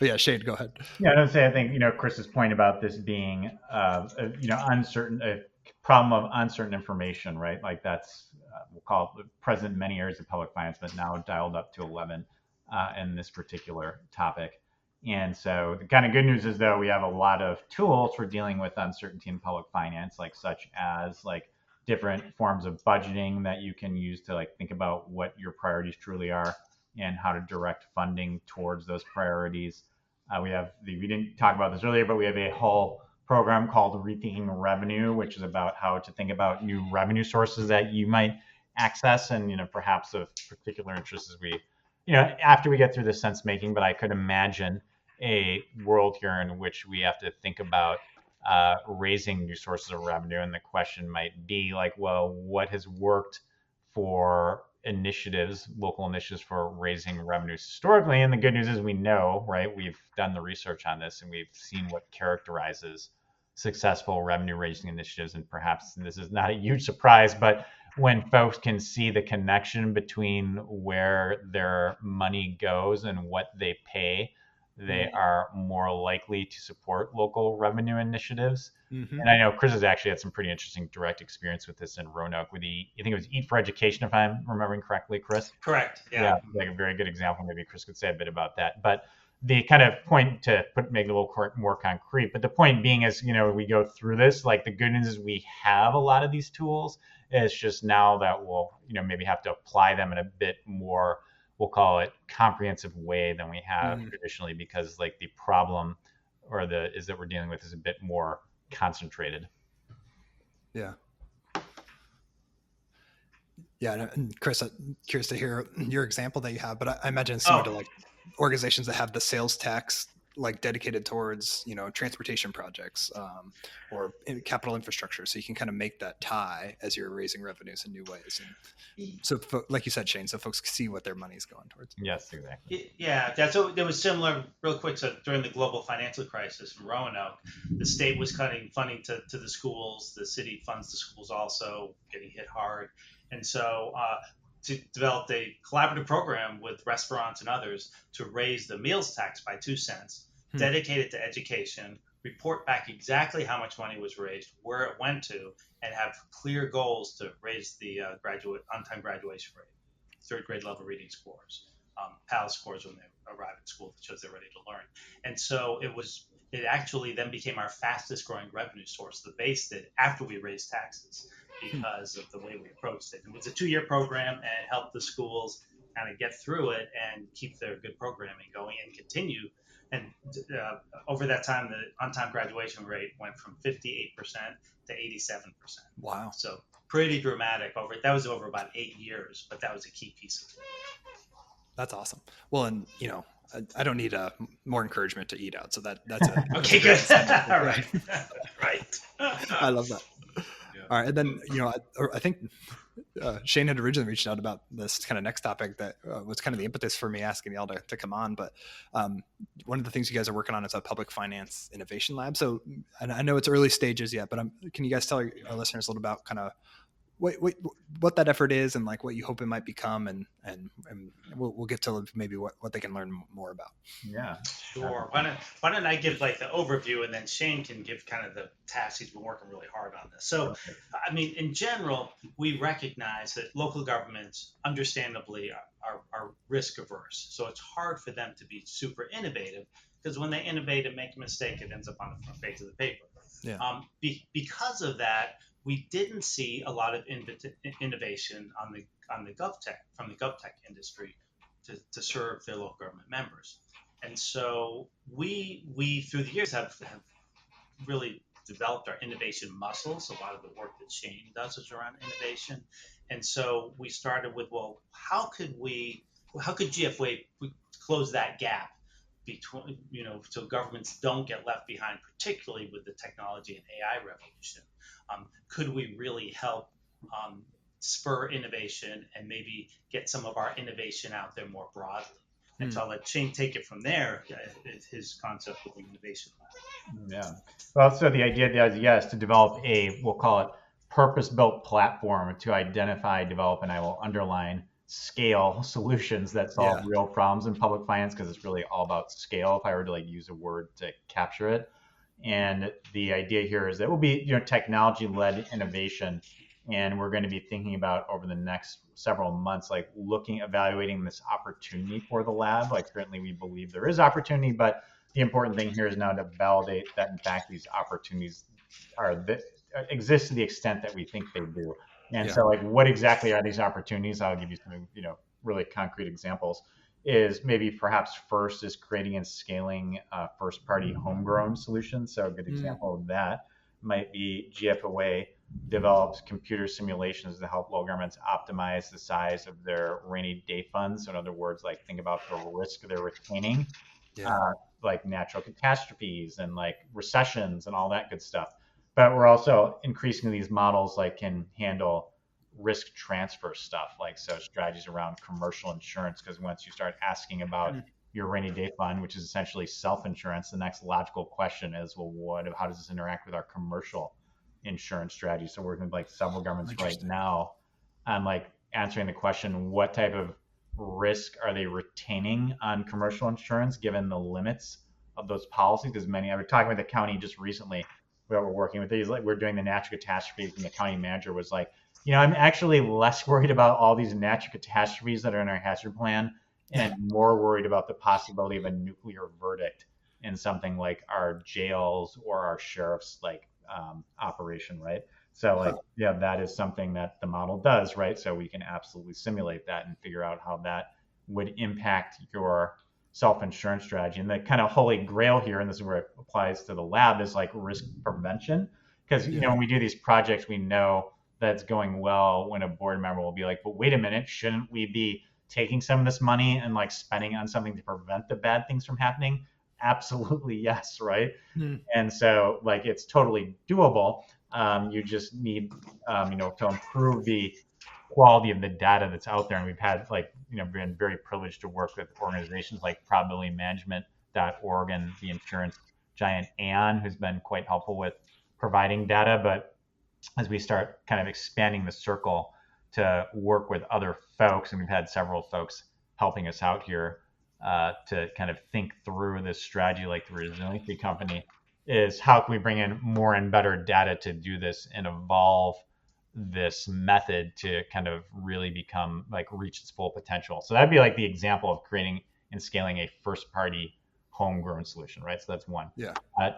A: yeah, Shayne, go ahead.
C: Yeah, I would say, I think, Chris's point about this being, uncertain, problem of uncertain information, right? Like that's we'll call it present in many areas of public finance, but now dialed up to 11 in this particular topic. And so the kind of good news is, though, we have a lot of tools for dealing with uncertainty in public finance, like such as like different forms of budgeting that you can use to like think about what your priorities truly are and how to direct funding towards those priorities. We didn't talk about this earlier, but we have a whole program called Rethinking Revenue, which is about how to think about new revenue sources that you might access, and perhaps of particular interest as we, after we get through the sense making. But I could imagine a world here in which we have to think about raising new sources of revenue, and the question might be like, well, what has worked for local initiatives for raising revenues historically? And the good news is we know, right? We've done the research on this and we've seen what characterizes successful revenue raising initiatives. And perhaps this is not a huge surprise, but when folks can see the connection between where their money goes and what they pay, they are more likely to support local revenue initiatives. Mm-hmm. And I know Chris has actually had some pretty interesting direct experience with this in Roanoke with I think it was Eat for Education, if I'm remembering correctly, Chris.
B: Correct. Yeah.
C: Like a very good example. Maybe Chris could say a bit about that. But the kind of point to make it a little more concrete, but the point being is, we go through this, like the good news is we have a lot of these tools. It's just now that we'll, maybe have to apply them in a bit more, we'll call it comprehensive way than we have traditionally, because like the problem is that we're dealing with is a bit more concentrated.
A: Yeah. Yeah. And Chris, I'm curious to hear your example that you have, but I imagine it's similar to like organizations that have the sales tax like dedicated towards, transportation projects or capital infrastructure. So you can kind of make that tie as you're raising revenues in new ways. And so like you said, Shayne, so folks can see what their money is going towards.
C: Yes, exactly.
B: Yeah. So there was similar real quick. So during the global financial crisis in Roanoke, the state was cutting funding to the schools. The city funds the schools also getting hit hard. And so to develop a collaborative program with restaurants and others to raise the meals tax by 2 cents, dedicated to education, report back exactly how much money was raised, where it went to, and have clear goals to raise the on-time graduation rate, third grade level reading scores, PAL scores when they arrive at school that shows they're ready to learn. And so it actually then became our fastest growing revenue source, the base did, after we raised taxes, because of the way we approached it. It was a 2-year program and it helped the schools kind of get through it and keep their good programming going and continue. And over that time, the on-time graduation rate went from 58% to 87%.
A: Wow.
B: So pretty dramatic. That was over about 8 years, but that was a key piece of it.
A: That's awesome. Well, and I don't need more encouragement to eat out. So that's
B: okay, good. Right. Right.
A: I love that. Yeah. All right. And then, I think Shayne had originally reached out about this kind of next topic that was kind of the impetus for me asking y'all to come on. But one of the things you guys are working on is a public finance innovation lab. So, and I know it's early stages yet, but can you guys tell our listeners a little about kind of what that effort is and like what you hope it might become, and we'll get to maybe what they can learn more about.
C: Yeah,
B: sure. Why don't I give like the overview, and then Shayne can give kind of the tasks. He's been working really hard on this. So, I mean, in general, we recognize that local governments, understandably, are risk averse. So it's hard for them to be super innovative, because when they innovate and make a mistake, it ends up on the front page of the paper. Yeah. Because of that, we didn't see a lot of innovation on the GovTech from the GovTech industry to serve their local government members. And so we through the years have really developed our innovation muscles. A lot of the work that Shayne does is around innovation. And so we started with, well, how could GFOA close that gap between, so governments don't get left behind, particularly with the technology and AI revolution? Could we really help spur innovation and maybe get some of our innovation out there more broadly? And so I'll let Shayne take it from there, his concept of the innovation lab.
C: Yeah. Well, so the idea there is, yes, to develop we'll call it purpose-built platform to identify, develop, and I will underline scale solutions that solve real problems in public finance, because it's really all about scale, if I were to use a word to capture it. And the idea here is that it will be, technology-led innovation. And we're going to be thinking about over the next several months, like evaluating this opportunity for the lab. Like currently we believe there is opportunity, but the important thing here is now to validate that in fact these opportunities exist to the extent that we think they do. And so like what exactly are these opportunities? I'll give you some, really concrete examples. Is maybe perhaps first is creating and scaling first party homegrown solutions. So a good example of that might be GFOA develops computer simulations to help local governments optimize the size of their rainy day funds. So in other words, like think about the risk they're retaining, like natural catastrophes and like recessions and all that good stuff. But we're also increasing these models like can handle risk transfer stuff, like so strategies around commercial insurance. Because once you start asking about your rainy day fund, which is essentially self-insurance, the next logical question is, well, how does this interact with our commercial insurance strategy? So we're working with like several governments right now on like answering the question, what type of risk are they retaining on commercial insurance given the limits of those policies? Because I was talking with the county just recently where we're working with these, like we're doing the natural catastrophes, and the county manager was like, I'm actually less worried about all these natural catastrophes that are in our hazard plan and more worried about the possibility of a nuclear verdict in something like our jails or our sheriff's like operation, right? So like, that is something that the model does, right? So we can absolutely simulate that and figure out how that would impact your self-insurance strategy. And the kind of holy grail here, and this is where it applies to the lab, is like risk prevention. Because, when we do these projects, we know that's going well when a board member will be like, but wait a minute, shouldn't we be taking some of this money and like spending on something to prevent the bad things from happening? Absolutely, yes, right? And so like it's totally doable. You just need, to improve the quality of the data that's out there. And we've had like, been very privileged to work with organizations like probabilitymanagement.org and the insurance giant Aon, who's been quite helpful with providing data. But as we start kind of expanding the circle to work with other folks, and we've had several folks helping us out here to kind of think through this strategy, like the resiliency company, is how can we bring in more and better data to do this and evolve this method to kind of really become like reach its full potential. So that'd be like the example of creating and scaling a first party homegrown solution, right? So that's one.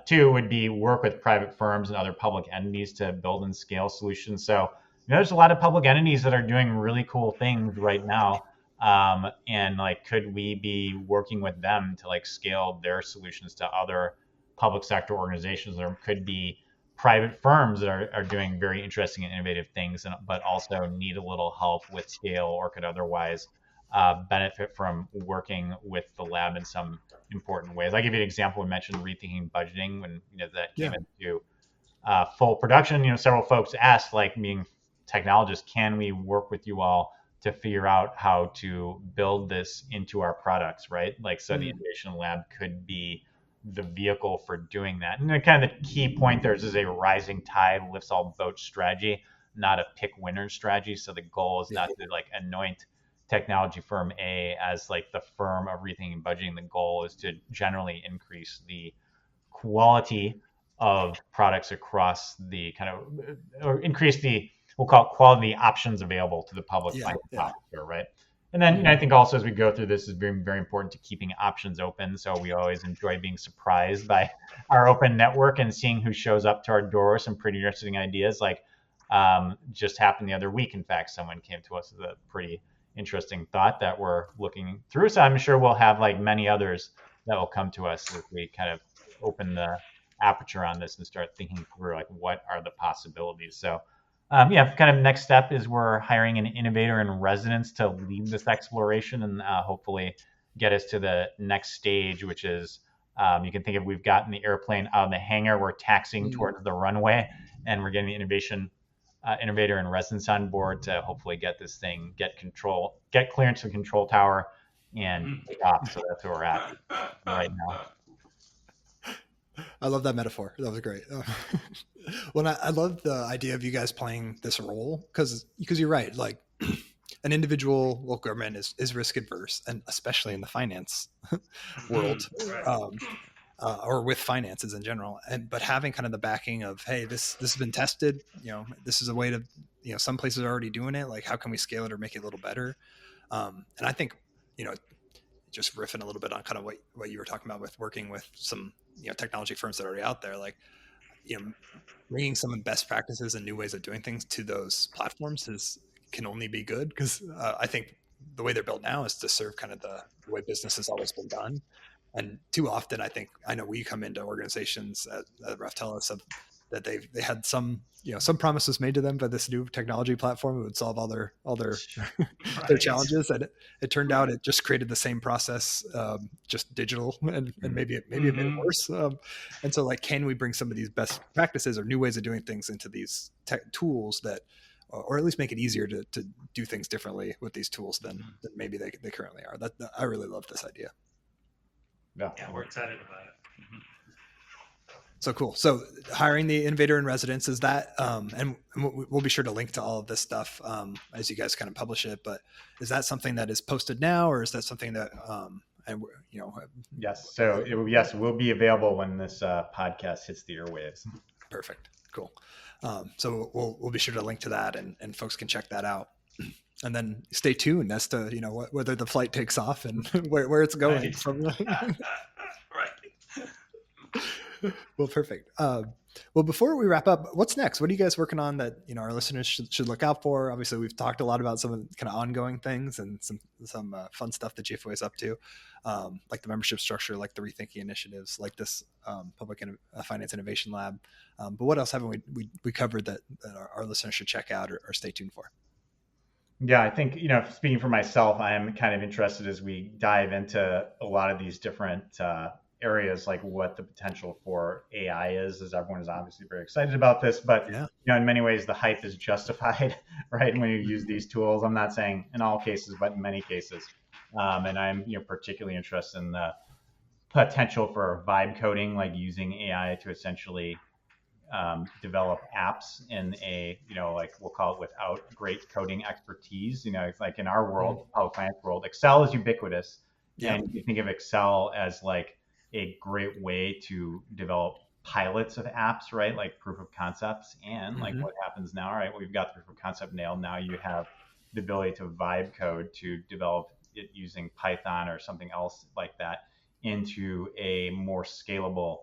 C: Two would be work with private firms and other public entities to build and scale solutions. So there's a lot of public entities that are doing really cool things right now. And like, could we be working with them to like scale their solutions to other public sector organizations? There could be private firms that are doing very interesting and innovative things, but also need a little help with scale or could otherwise benefit from working with the lab in some important ways. I'll give you an example. We mentioned rethinking budgeting when that came into full production. Several folks asked, like being technologists, can we work with you all to figure out how to build this into our products, right? Like, so the innovation lab could be the vehicle for doing that. And kind of the key point there is a rising tide lifts all boats strategy, not a pick winners strategy. So the goal is not to like anoint technology firm A as like the firm of rethinking budgeting. The goal is to generally increase the quality of products across the kind of, or increase the, we'll call it quality options available to the public officer, right? And then I think also as we go through this is very, very important to keeping options open. So we always enjoy being surprised by our open network and seeing who shows up to our door. Some pretty interesting ideas, like just happened the other week. In fact, someone came to us with a pretty interesting thought that we're looking through. So I'm sure we'll have like many others that will come to us as we kind of open the aperture on this and start thinking through like what are the possibilities. So kind of next step is we're hiring an innovator in residence to lead this exploration and hopefully get us to the next stage, which is you can think of, we've gotten the airplane out of the hangar, we're taxiing towards the runway, and we're getting the innovator in residence on board to hopefully get this thing, get clearance to the control tower and take off. So that's where we're at right now.
A: I love that metaphor. That was great. Well, I love the idea of you guys playing this role because you're right. Like an individual local government is risk adverse, and especially in the finance world. or with finances in general. But having kind of the backing of, hey, this has been tested. This is a way to, some places are already doing it. Like, how can we scale it or make it a little better? And I think, just riffing a little bit on kind of what you were talking about with working with some technology firms that are already out there, like bringing some best practices and new ways of doing things to those platforms can only be good, because I think the way they're built now is to serve kind of the way business has always been done. And too often, I know we come into organizations at Ref tell us that they had some promises made to them by this new technology platform that would solve all their their challenges, and it turned out it just created the same process, just digital, and maybe it made it worse. And so, like, can we bring some of these best practices or new ways of doing things into these tech tools that, or at least make it easier to do things differently with these tools than maybe they currently are. I really love this idea.
B: Yeah, we're excited about it.
A: So cool. So hiring the innovator in residence, is that, and we'll be sure to link to all of this stuff as you guys kind of publish it, but is that something that is posted now, or is that something that,
C: Yes. So it will be available when this podcast hits the airwaves.
A: Perfect. Cool. So we'll be sure to link to that, and folks can check that out. And then stay tuned as to whether the flight takes off and where it's going.
B: Right.
A: From
B: Right.
A: Well, perfect. Well, before we wrap up, what's next? What are you guys working on that our listeners should look out for? Obviously, we've talked a lot about some of the kind of ongoing things and some fun stuff that GFOA is up to, like the membership structure, like the rethinking initiatives, like this public finance innovation lab. But what else haven't we covered that our listeners should check out or stay tuned for?
C: Yeah, I think, speaking for myself, I am kind of interested as we dive into a lot of these different areas, like what the potential for AI is, as everyone is obviously very excited about this, but in many ways the hype is justified, right? When you use these tools, I'm not saying in all cases, but in many cases. And I'm, particularly interested in the potential for vibe coding, like using AI to essentially develop apps in a, like we'll call it without great coding expertise. Like in our world, public finance world, Excel is ubiquitous. And you think of Excel as like a great way to develop pilots of apps, right? Like proof of concepts. And like what happens now, right? Well, we've got the proof of concept nailed. Now you have the ability to vibe code to develop it using Python or something else like that into a more scalable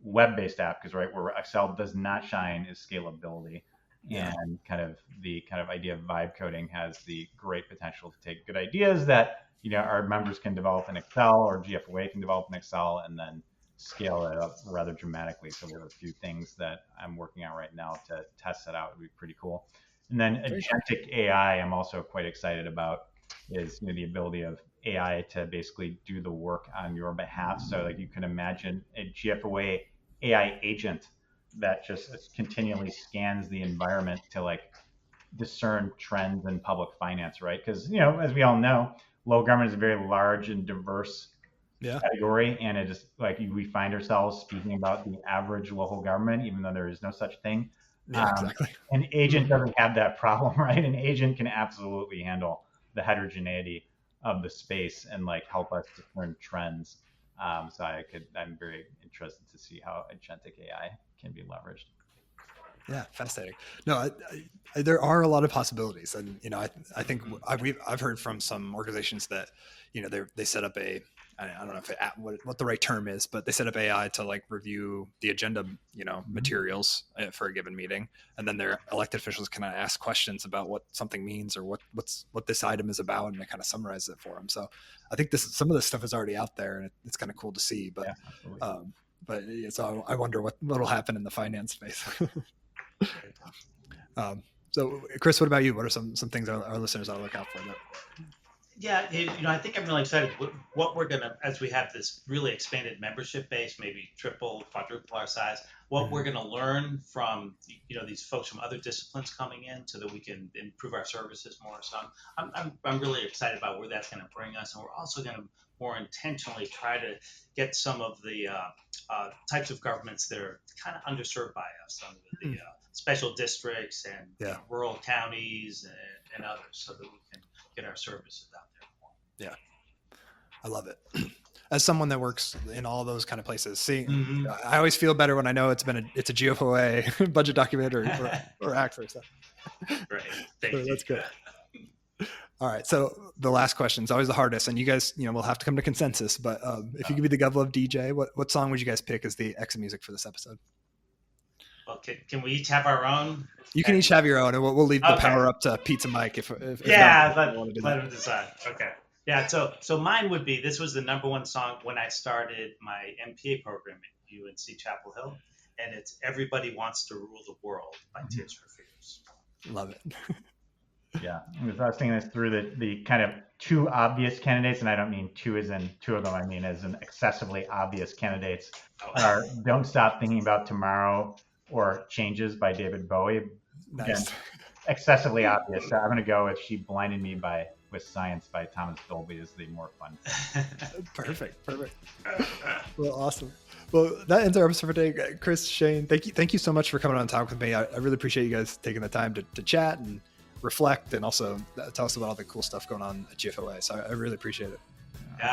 C: web-based app, because right where Excel does not shine is scalability. And kind of the idea of vibe coding has the great potential to take good ideas that our members can develop in Excel, or GFOA can develop in Excel, and then scale it up rather dramatically. So there are a few things that I'm working on right now to test that out. It would be pretty cool. And then agentic AI, I'm also quite excited about, is the ability of AI to basically do the work on your behalf. So like you can imagine a GFOA AI agent that just continually scans the environment to like discern trends in public finance, right? Because as we all know, local government is a very large and diverse category, and it is like we find ourselves speaking about the average local government, even though there is no such thing.
A: Exactly.
C: An agent doesn't have that problem, right? An agent can absolutely handle the heterogeneity of the space and like help us discern trends. So I'm very interested to see how agentic AI can be leveraged.
A: Yeah, fascinating. No, there are a lot of possibilities, and I think I've heard from some organizations that they set up I don't know if what the right term is, but they set up AI to like review the agenda materials for a given meeting, and then their elected officials can ask questions about what something means or what this item is about, and it kind of summarizes it for them. So I think some of this stuff is already out there, and it's kind of cool to see. But so I wonder what will happen in the finance space. So Chris, what about you? What are some things our listeners ought to look out for?
B: Yeah, I think I'm really excited what we're going to, as we have this really expanded membership base, maybe triple, quadruple our size, what we're going to learn from, these folks from other disciplines coming in so that we can improve our services more. So I'm really excited about where that's going to bring us. And we're also going to more intentionally try to get some of the types of governments that are kind of underserved by us, some of the special districts and rural counties and others, so that we can get our services out there more.
A: Yeah, I love it. as someone that works in all those kind of places,
B: Mhm.
A: I always feel better when I know it's a GFOA budget document or act for stuff.
B: Right. Thank
A: So
B: you.
A: that's good. All right. So the last question is always the hardest, and you guys, we'll have to come to consensus. But if you could be the GovLove DJ, what song would you guys pick as the exit music for this episode?
B: Well, can we each have our own?
A: You can each have your own, and we'll leave the power up to Pizza Mike if
B: yeah,
A: let
B: him decide. Okay. Yeah. So mine would be, this was the number one song when I started my MPA program at UNC Chapel Hill, and it's "Everybody Wants to Rule the World" by Tears for Fears.
A: Love it.
C: Yeah, I was thinking this through the kind of two obvious candidates, and I don't mean two as in two of them. I mean as in excessively obvious candidates are "Don't Stop Thinking About Tomorrow" or "Changes" by David Bowie.
A: Nice.
C: Again, excessively obvious. So I'm going to go with "She Blinded Me" with Science by Thomas Dolby is the more fun.
A: Perfect. Well, awesome. Well, that ends our episode for today. Chris, Shayne, thank you so much for coming on and talking with me. I really appreciate you guys taking the time to chat and reflect, and also tell us about all the cool stuff going on at GFOA. So I really appreciate it.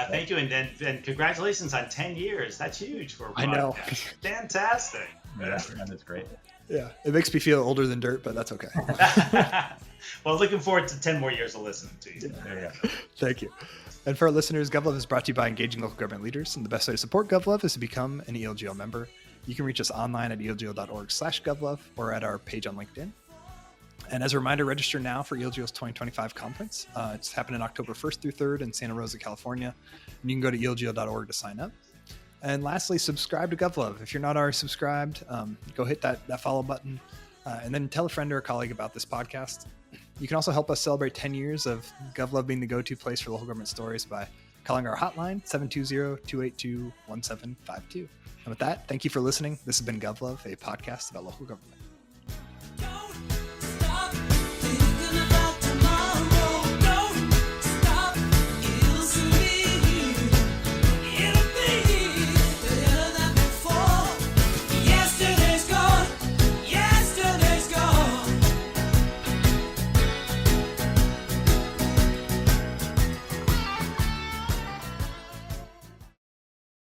B: Thank you, and congratulations on 10 years. That's huge for a podcast.
A: I know.
B: Fantastic.
C: Yeah, that's great.
A: Yeah, it makes me feel older than dirt, but that's okay.
B: Well, looking forward to 10 more years of listening to you.
C: There you go.
A: Thank you. And for our listeners, GovLove is brought to you by engaging local government leaders, and the best way to support GovLove is to become an ELGL member. You can reach us online at elgl.org/GovLove or at our page on LinkedIn. And as a reminder, register now for ELGL's 2025 conference. It's happening October 1st through 3rd in Santa Rosa, California. And you can go to elgl.org to sign up. And lastly, subscribe to GovLove. If you're not already subscribed, go hit that follow button, and then tell a friend or a colleague about this podcast. You can also help us celebrate 10 years of GovLove being the go-to place for local government stories by calling our hotline, 720-282-1752. And with that, thank you for listening. This has been GovLove, a podcast about local government.